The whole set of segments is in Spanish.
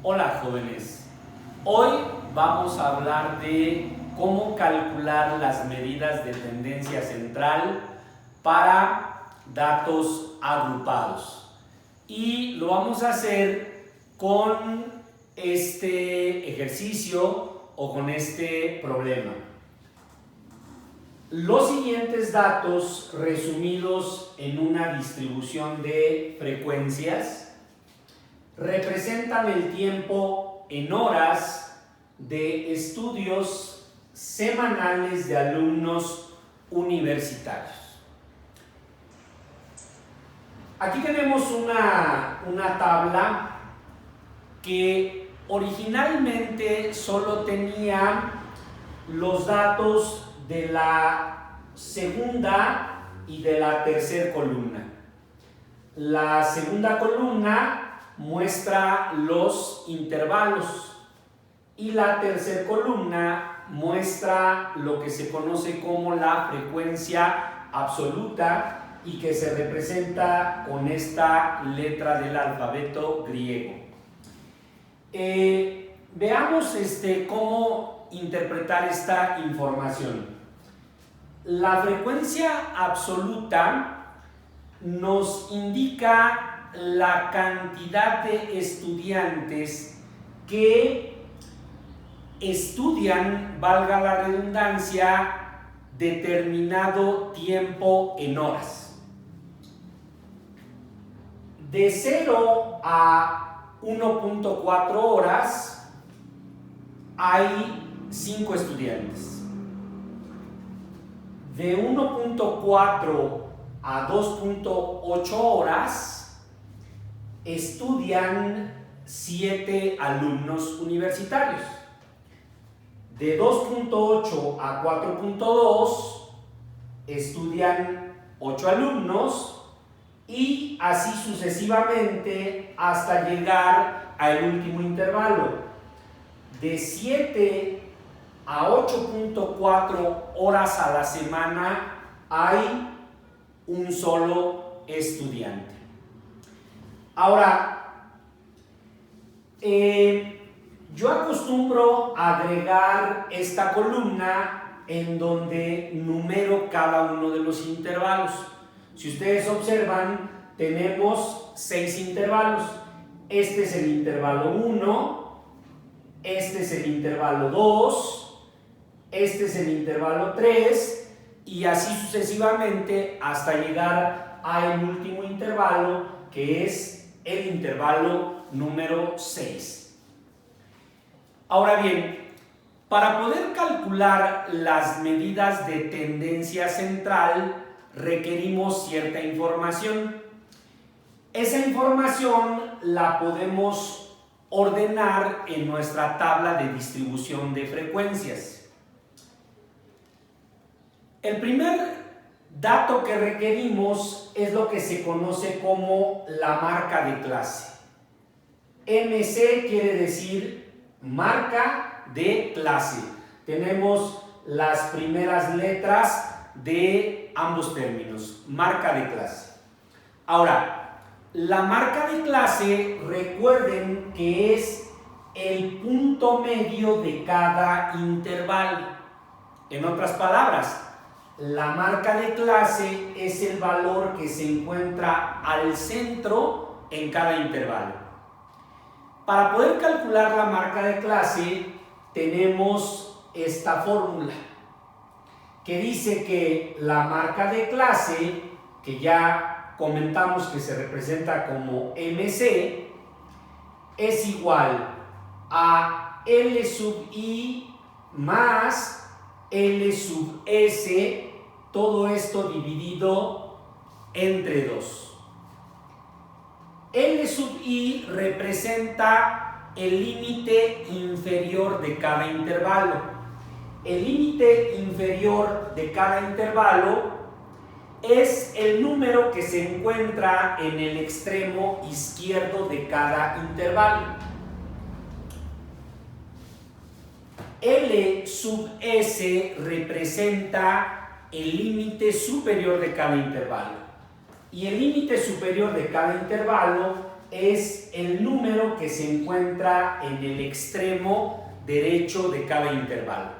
Hola jóvenes, hoy vamos a hablar de cómo calcular las medidas de tendencia central para datos agrupados y lo vamos a hacer con este ejercicio o con este problema. Los siguientes datos resumidos en una distribución de frecuencias representan el tiempo en horas de estudios semanales de alumnos universitarios. Aquí tenemos una tabla que originalmente solo tenía los datos de la segunda y de la tercera columna. La segunda columna muestra los intervalos y la tercera columna muestra lo que se conoce como la frecuencia absoluta y que se representa con esta letra del alfabeto griego. Veamos cómo interpretar esta información. La frecuencia absoluta nos indica la cantidad de estudiantes que estudian, valga la redundancia, determinado tiempo en horas. De 0 a 1.4 horas hay 5 estudiantes. De 1.4 a 2.8 horas estudian 7 alumnos universitarios. De 2.8 a 4.2 estudian 8 alumnos y así sucesivamente hasta llegar al último intervalo. De 7 a 8.4 horas a la semana hay un solo estudiante. Ahora, yo acostumbro a agregar esta columna en donde numero cada uno de los intervalos. Si ustedes observan, tenemos 6 intervalos. Este es el intervalo 1, este es el intervalo 2, este es el intervalo 3 y así sucesivamente hasta llegar al último intervalo, que es el intervalo número 6. Ahora bien, para poder calcular las medidas de tendencia central requerimos cierta información. Esa información la podemos ordenar en nuestra tabla de distribución de frecuencias. El primer dato que requerimos es lo que se conoce como la marca de clase. MC quiere decir marca de clase. Tenemos las primeras letras de ambos términos, marca de clase. Ahora, la marca de clase, recuerden que es el punto medio de cada intervalo. En otras palabras, la marca de clase es el valor que se encuentra al centro en cada intervalo. Para poder calcular la marca de clase tenemos esta fórmula que dice que la marca de clase, que ya comentamos que se representa como MC, es igual a L sub I más L sub S, todo esto dividido entre 2. L sub I representa el límite inferior de cada intervalo. El límite inferior de cada intervalo es el número que se encuentra en el extremo izquierdo de cada intervalo. L sub S representa el límite superior de cada intervalo. Y el límite superior de cada intervalo es el número que se encuentra en el extremo derecho de cada intervalo.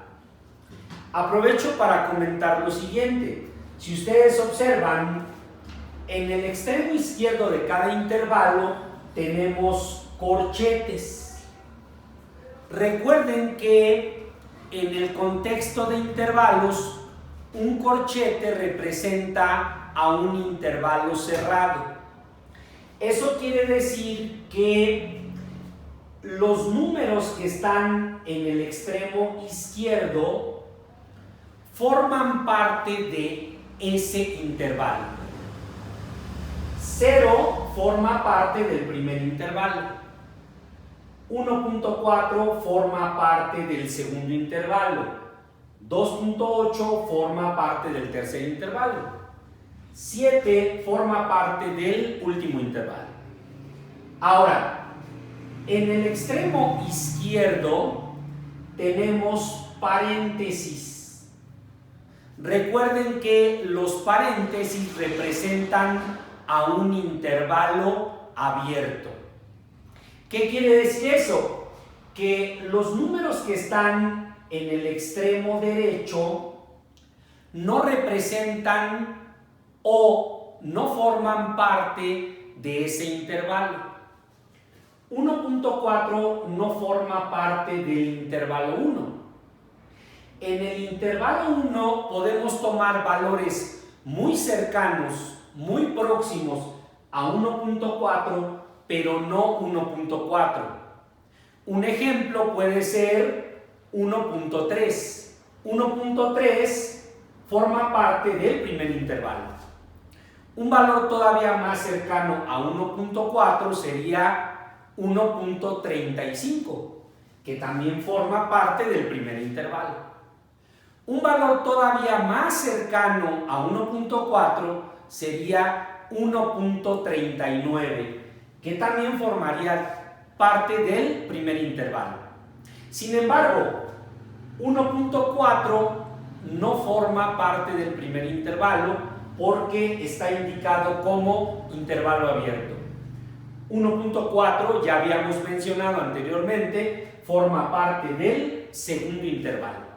Aprovecho para comentar lo siguiente. Si ustedes observan, en el extremo izquierdo de cada intervalo tenemos corchetes. Recuerden que en el contexto de intervalos, un corchete representa a un intervalo cerrado. Eso quiere decir que los números que están en el extremo izquierdo forman parte de ese intervalo. 0 forma parte del primer intervalo. 1.4 forma parte del segundo intervalo. 2.8 forma parte del tercer intervalo. 7 forma parte del último intervalo. Ahora, en el extremo izquierdo tenemos paréntesis. Recuerden que los paréntesis representan a un intervalo abierto. ¿Qué quiere decir eso? Que los números que están en el extremo derecho no representan o no forman parte de ese intervalo. 1.4 no forma parte del intervalo 1. En el intervalo 1 podemos tomar valores muy cercanos, muy próximos a 1.4, pero no 1.4. Un ejemplo puede ser 1.3. 1.3 forma parte del primer intervalo. Un valor todavía más cercano a 1.4 sería 1.35, que también forma parte del primer intervalo. Un valor todavía más cercano a 1.4 sería 1.39, que también formaría parte del primer intervalo. Sin embargo, 1.4 no forma parte del primer intervalo porque está indicado como intervalo abierto. 1.4, ya habíamos mencionado anteriormente, forma parte del segundo intervalo.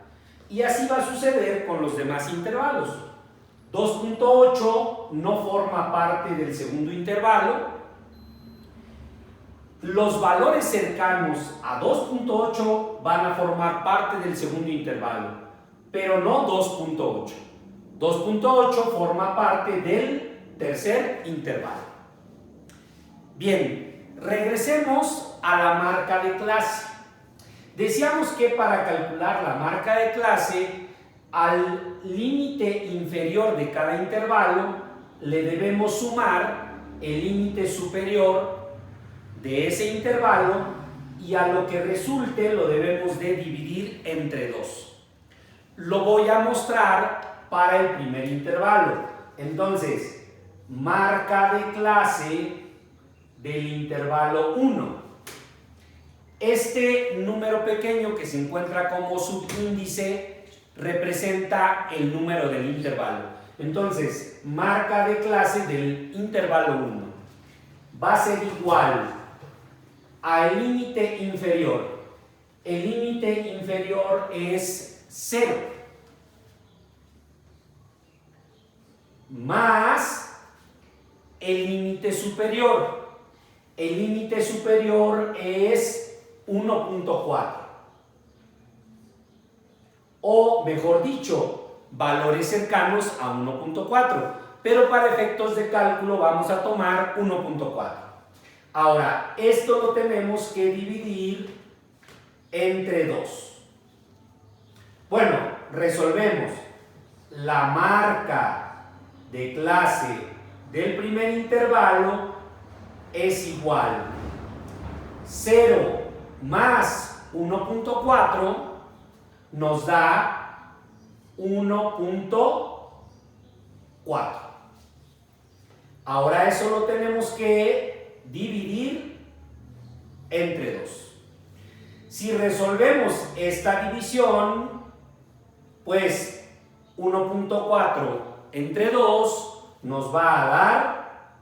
Y así va a suceder con los demás intervalos. 2.8 no forma parte del segundo intervalo. Los valores cercanos a 2.8 van a formar parte del segundo intervalo, pero no 2.8. 2.8 forma parte del tercer intervalo. Bien, regresemos a la marca de clase. Decíamos que para calcular la marca de clase, al límite inferior de cada intervalo le debemos sumar el límite superior de ese intervalo y a lo que resulte lo debemos de dividir entre 2. Lo voy a mostrar para el primer intervalo. Entonces, marca de clase del intervalo 1. Este número pequeño que se encuentra como subíndice representa el número del intervalo. Entonces, marca de clase del intervalo 1 va a ser igual al límite inferior. El límite inferior es 0 más el límite superior. El límite superior es 1.4. O mejor dicho, valores cercanos a 1.4. Pero para efectos de cálculo vamos a tomar 1.4. Ahora, esto lo tenemos que dividir entre 2. Bueno, resolvemos. La marca de clase del primer intervalo es igual 0 más 1.4 nos da 1.4. Ahora eso lo tenemos que dividir entre 2. Si resolvemos esta división, pues 1.4 entre 2 nos va a dar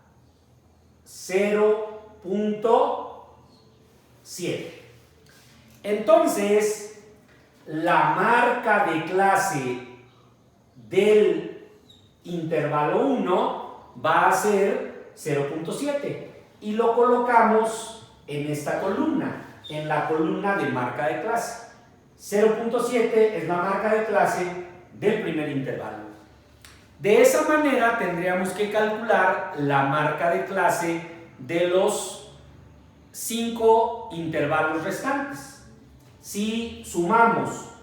0.4. 0.7. Entonces, la marca de clase del intervalo 1 va a ser 0.7 y lo colocamos en esta columna, en la columna de marca de clase. 0.7 es la marca de clase del primer intervalo. De esa manera tendríamos que calcular la marca de clase de los 5 intervalos restantes. Si sumamos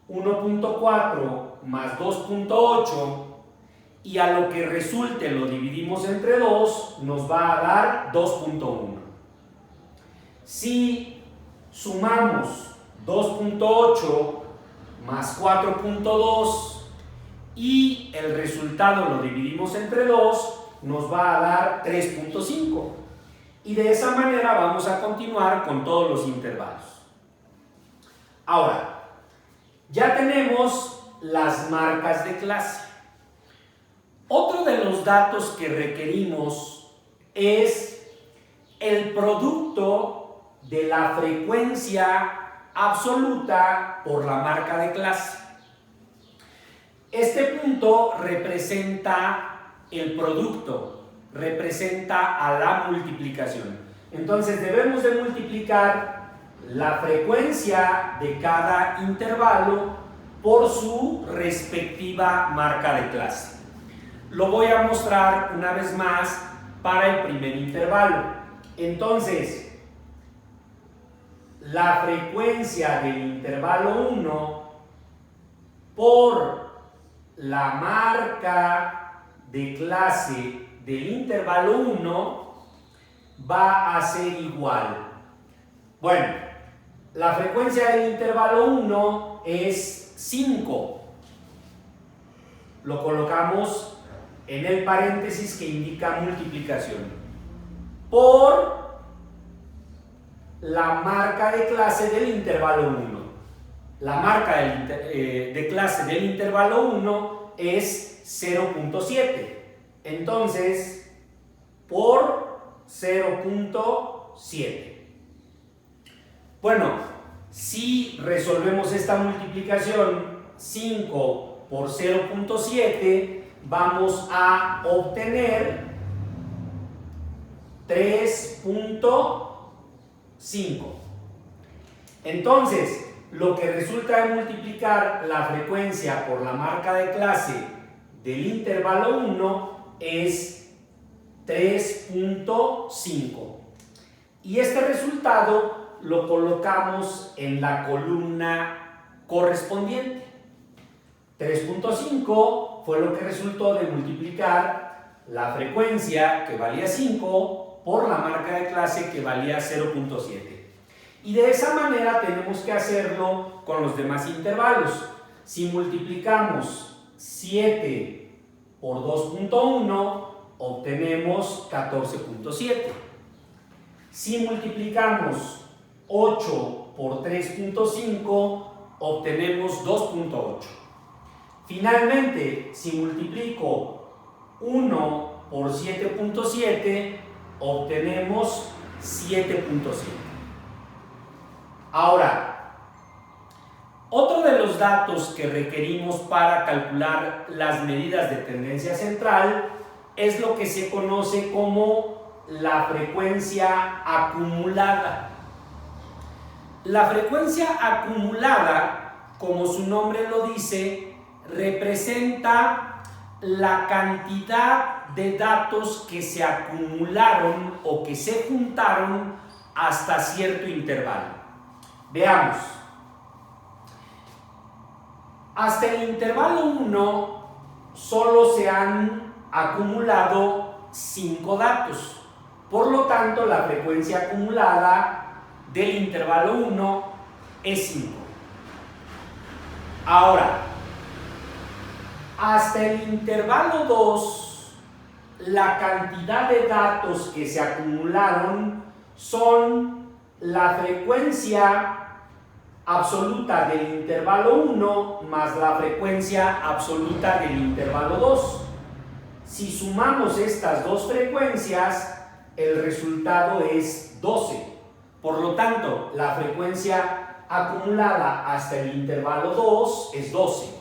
1.4 más 2.8 y a lo que resulte lo dividimos entre 2, nos va a dar 2.1. Si sumamos 2.8 más 4.2 y el resultado lo dividimos entre 2, nos va a dar 3.5. Y de esa manera vamos a continuar con todos los intervalos. Ahora, ya tenemos las marcas de clase. Otro de los datos que requerimos es el producto de la frecuencia absoluta por la marca de clase. Este punto representa el producto, representa a la multiplicación. Entonces debemos de multiplicar la frecuencia de cada intervalo por su respectiva marca de clase. Lo voy a mostrar una vez más para el primer intervalo. Entonces, la frecuencia del intervalo 1 por la marca de clase del intervalo 1 va a ser igual. Bueno, la frecuencia del intervalo 1 es 5. Lo colocamos en el paréntesis que indica multiplicación por la marca de clase del intervalo 1. La marca de clase del intervalo 1 es 0.7. Entonces, por 0.7. Bueno, si resolvemos esta multiplicación, 5 por 0.7, vamos a obtener 3.5. Entonces, lo que resulta de multiplicar la frecuencia por la marca de clase del intervalo 1 es 3.5. Y este resultado lo colocamos en la columna correspondiente. 3.5 fue lo que resultó de multiplicar la frecuencia, que valía 5, por la marca de clase, que valía 0.7. Y de esa manera tenemos que hacerlo con los demás intervalos. Si multiplicamos 7 por 2.1, obtenemos 14.7. Si multiplicamos 8 por 3.5, obtenemos 2.8. Finalmente, si multiplico 1 por 7.7, obtenemos 7.7. Ahora, otro de los datos que requerimos para calcular las medidas de tendencia central es lo que se conoce como la frecuencia acumulada. La frecuencia acumulada, como su nombre lo dice, representa la cantidad de datos que se acumularon o que se juntaron hasta cierto intervalo. Veamos. Hasta el intervalo 1 solo se han acumulado 5 datos. Por lo tanto, la frecuencia acumulada del intervalo 1 es 5. Ahora, hasta el intervalo 2, la cantidad de datos que se acumularon son la frecuencia absoluta del intervalo 1 más la frecuencia absoluta del intervalo 2. Si sumamos estas dos frecuencias, el resultado es 12. Por lo tanto, la frecuencia acumulada hasta el intervalo 2 es 12.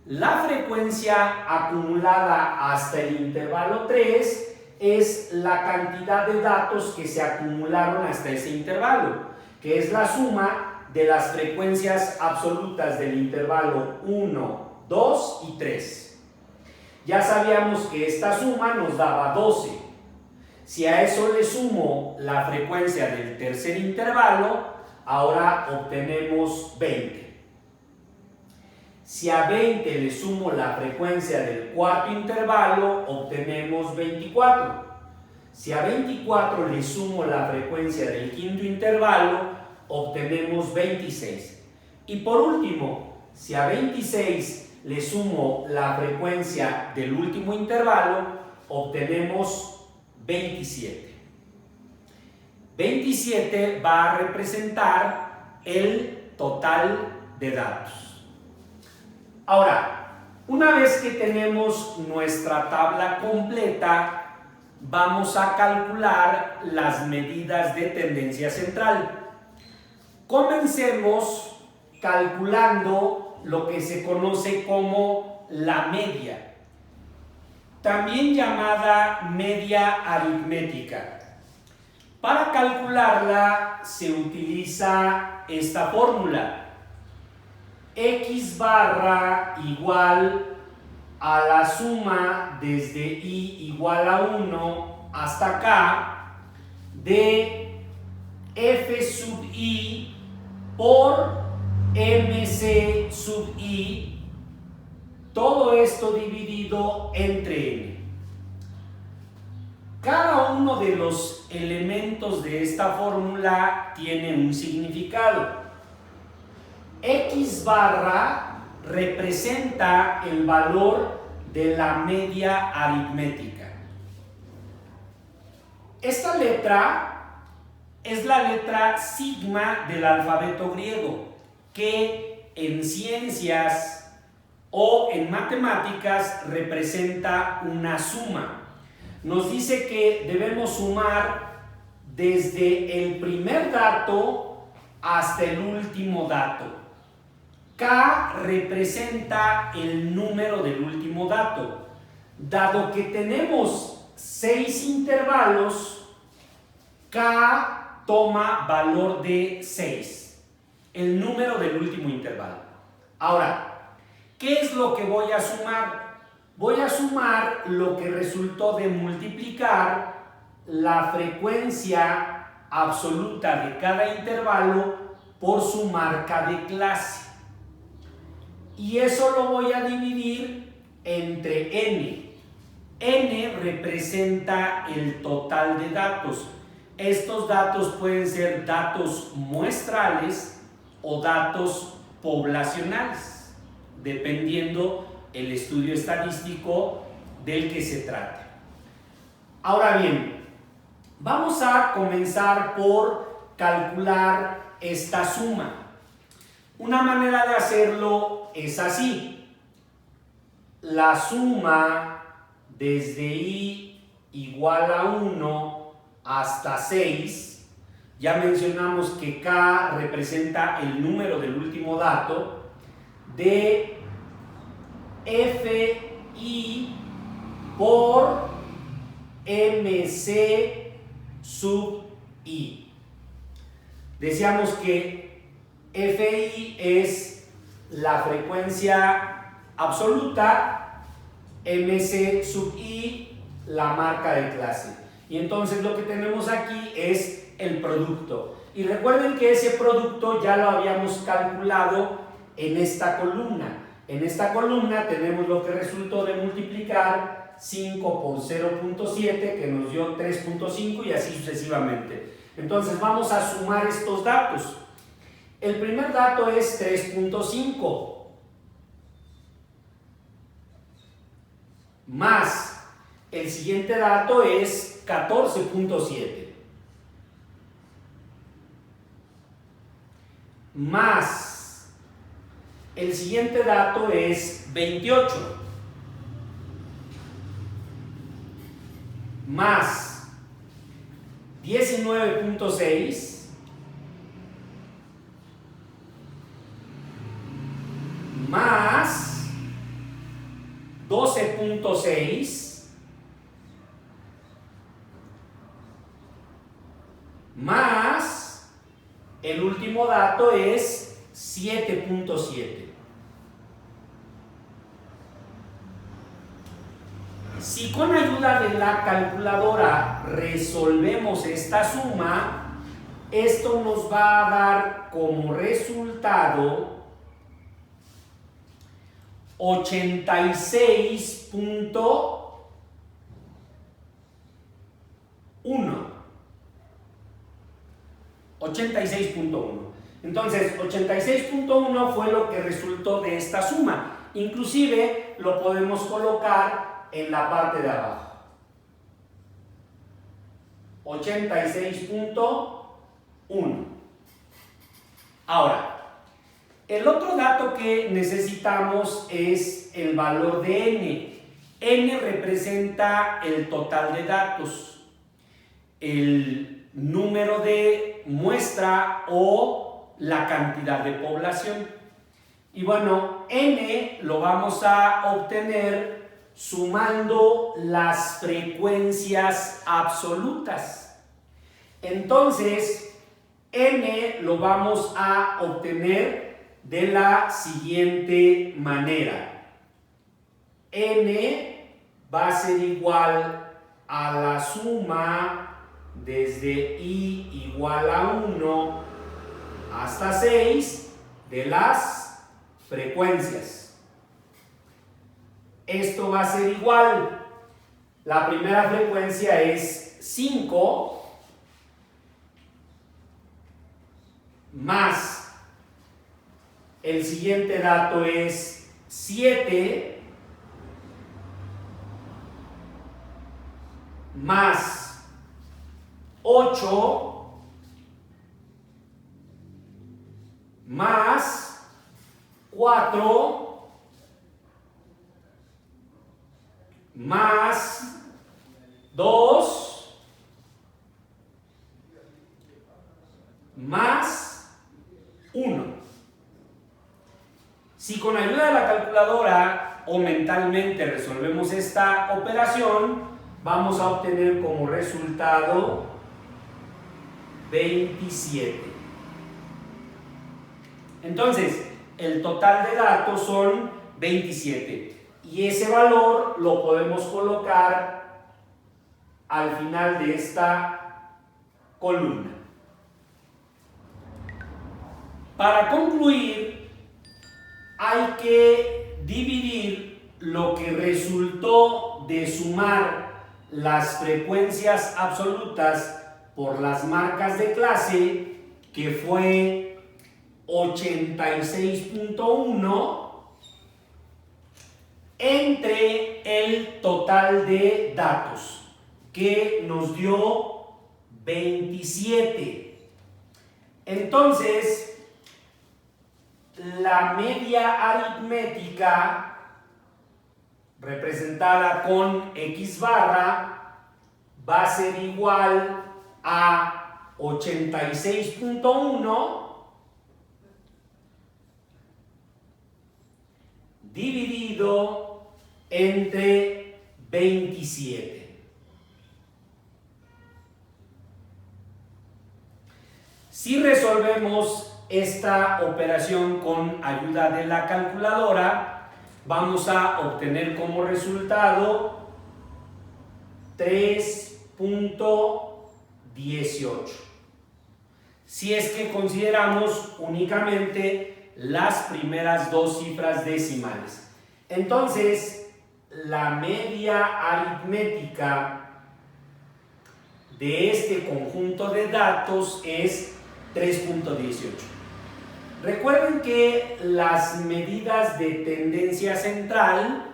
La frecuencia acumulada hasta el intervalo 3 es la cantidad de datos que se acumularon hasta ese intervalo, que es la suma de las frecuencias absolutas del intervalo 1, 2 y 3. Ya sabíamos que esta suma nos daba 12. Si a eso le sumo la frecuencia del tercer intervalo, ahora obtenemos 20. Si a 20 le sumo la frecuencia del cuarto intervalo, obtenemos 24. Si a 24 le sumo la frecuencia del quinto intervalo, obtenemos 26. Y por último, si a 26 le sumo la frecuencia del último intervalo, obtenemos 27. 27 va a representar el total de datos. Ahora, una vez que tenemos nuestra tabla completa, vamos a calcular las medidas de tendencia central. Comencemos calculando lo que se conoce como la media, también llamada media aritmética. Para calcularla se utiliza esta fórmula: X barra igual a la suma desde I igual a 1 hasta K de F sub I por MC sub I, todo esto dividido entre N. Cada uno de los elementos de esta fórmula tiene un significado. X barra representa el valor de la media aritmética. Esta letra es la letra sigma del alfabeto griego, que en ciencias o en matemáticas representa una suma. Nos dice que debemos sumar desde el primer dato hasta el último dato. K representa el número del último dato. Dado que tenemos 6 intervalos, K toma valor de 6, el número del último intervalo. Ahora, ¿qué es lo que voy a sumar? Voy a sumar lo que resultó de multiplicar la frecuencia absoluta de cada intervalo por su marca de clase. Y eso lo voy a dividir entre N. N representa el total de datos. Estos datos pueden ser datos muestrales o datos poblacionales, dependiendo el estudio estadístico del que se trate. Ahora bien, vamos a comenzar por calcular esta suma. Una manera de hacerlo es así: la suma desde I igual a 1 hasta 6, ya mencionamos que K representa el número del último dato, de FI por MC sub I. Decíamos que FI es la frecuencia absoluta, MC sub I la marca de clase. Y entonces lo que tenemos aquí es el producto. Y recuerden que ese producto ya lo habíamos calculado en esta columna. En esta columna tenemos lo que resultó de multiplicar 5 por 0.7, que nos dio 3.5, y así sucesivamente. Entonces vamos a sumar estos datos. El primer dato es 3.5 más el siguiente dato es 14.7 más el siguiente dato es 28 más 19.6 más 12.6 más el último dato es 7.7. Si con ayuda de la calculadora resolvemos esta suma, esto nos va a dar como resultado 86.1. 86.1. Entonces, 86.1 fue lo que resultó de esta suma. Inclusive lo podemos colocar en la parte de abajo. 86.1. Ahora, el otro dato que necesitamos es el valor de n. N representa el total de datos, el número de muestra o la cantidad de población. Y bueno, n lo vamos a obtener sumando las frecuencias absolutas. Entonces, n lo vamos a obtener de la siguiente manera. N va a ser igual a la suma desde i igual a 1 hasta 6 de las frecuencias. Esto va a ser igual. La primera frecuencia es 5 más el siguiente dato es 7 más 8 más 4 más 2 más 1. Si con ayuda de la calculadora o mentalmente resolvemos esta operación, vamos a obtener como resultado 27. Entonces, el total de datos son 27 y ese valor lo podemos colocar al final de esta columna. Para concluir, hay que dividir lo que resultó de sumar las frecuencias absolutas por las marcas de clase, que fue 86.1, entre el total de datos, que nos dio 27. Entonces, la media aritmética, representada con X barra, va a ser igual a 86.1 dividido entre 27. Si resolvemos esta operación con ayuda de la calculadora, vamos a obtener como resultado 3.18. Si es que consideramos únicamente las primeras dos cifras decimales. Entonces, la media aritmética de este conjunto de datos es 3.18. Recuerden que las medidas de tendencia central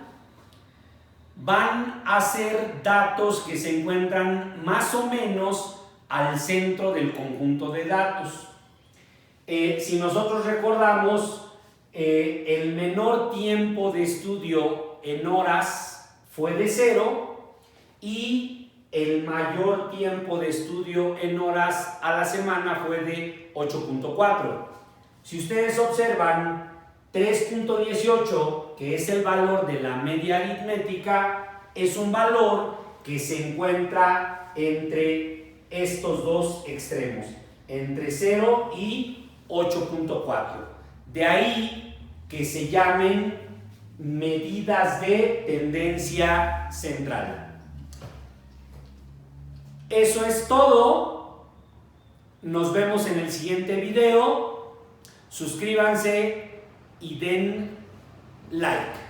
van a ser datos que se encuentran más o menos al centro del conjunto de datos. Si nosotros recordamos, el menor tiempo de estudio en horas fue de 0 y el mayor tiempo de estudio en horas a la semana fue de 8.4. Si ustedes observan, 3.18, que es el valor de la media aritmética, es un valor que se encuentra entre estos dos extremos, entre 0 y 8.4. De ahí que se llamen medidas de tendencia central. Eso es todo. Nos vemos en el siguiente video. Suscríbanse y den like.